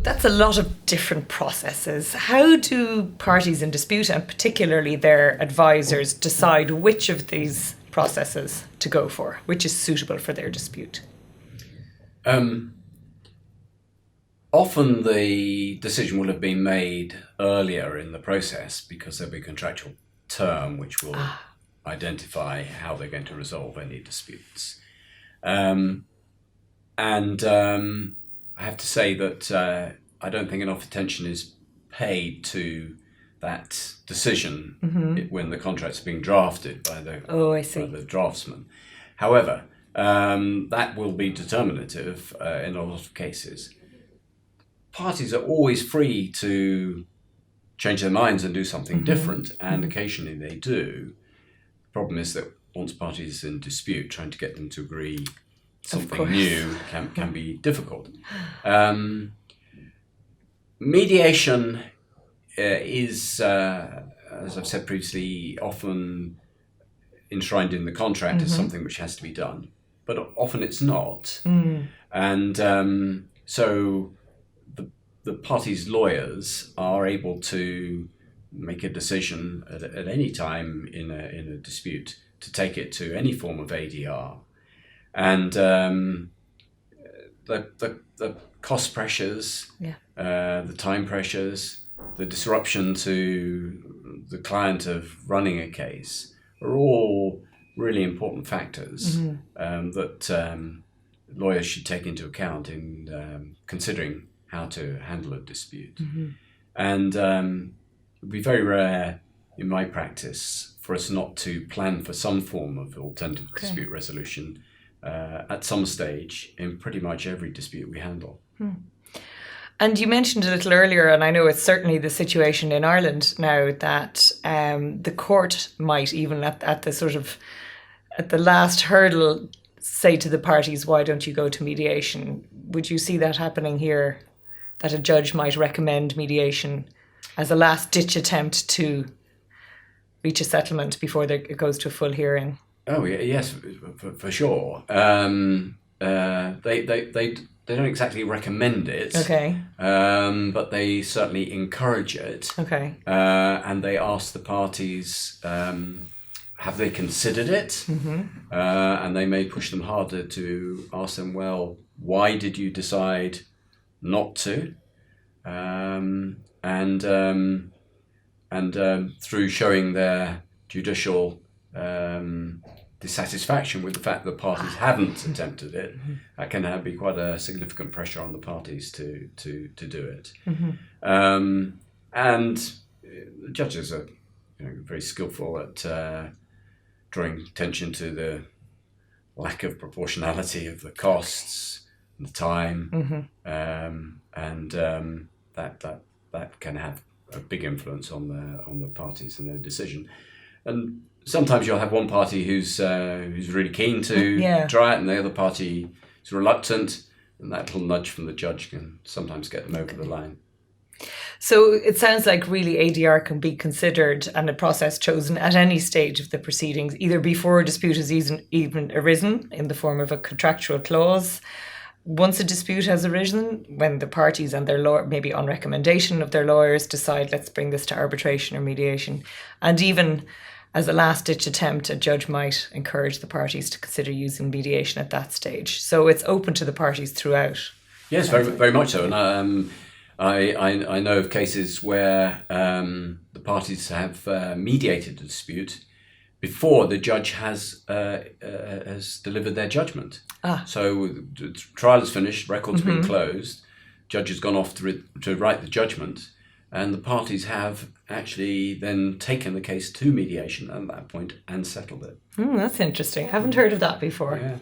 that's a lot of different processes. How do parties in dispute, and particularly their advisors, decide which of these processes to go for, which is suitable for their dispute? Often the decision will have been made earlier in the process because there'll be a contractual term which will identify how they're going to resolve any disputes. I have to say that I don't think enough attention is paid to that decision when the contract's being drafted by the draftsman. However, that will be determinative in a lot of cases. Parties are always free to change their minds and do something different, and occasionally they do. The problem is that once parties in dispute, trying to get them to agree something new can be difficult. Mediation is, as I've said previously, often enshrined in the contract as something which has to be done, but often it's not. And so the parties' lawyers are able to make a decision at any time in a dispute to take it to any form of ADR. And the cost pressures, the time pressures, the disruption to the client of running a case are all really important factors that lawyers should take into account in considering how to handle a dispute. And it would be very rare in my practice for us not to plan for some form of alternative dispute resolution at some stage in pretty much every dispute we handle. And you mentioned a little earlier, and I know it's certainly the situation in Ireland now, that the court might even at the last hurdle say to the parties, why don't you go to mediation? Would you see that happening here, that a judge might recommend mediation as a last-ditch attempt to reach a settlement before it goes to a full hearing? Oh, yes, for sure. They don't exactly recommend it, but they certainly encourage it. And they ask the parties, have they considered it? And they may push them harder to ask them, well, why did you decide not to? And through showing their judicial dissatisfaction with the fact that parties haven't attempted it, that can be quite a significant pressure on the parties to do it. And the judges are very skillful at drawing attention to the lack of proportionality of the costs and the time, and that can have a big influence on the parties and their decision. And sometimes you'll have one party who's really keen to try it, and the other party is reluctant, and that little nudge from the judge can sometimes get them over the line. So it sounds like really ADR can be considered and a process chosen at any stage of the proceedings, either before a dispute has even arisen in the form of a contractual clause, once a dispute has arisen, when the parties and their lawyer, maybe on recommendation of their lawyers, decide let's bring this to arbitration or mediation, and even as a last-ditch attempt, a judge might encourage the parties to consider using mediation at that stage. So it's open to the parties throughout. Yes, very, very much so. And I know of cases where the parties have mediated a dispute before the judge has delivered their judgment. So the trial is finished, record's been closed, judge has gone off to write the judgment, and the parties have actually then taken the case to mediation at that point and settled it. That's interesting. I haven't heard of that before. Yeah.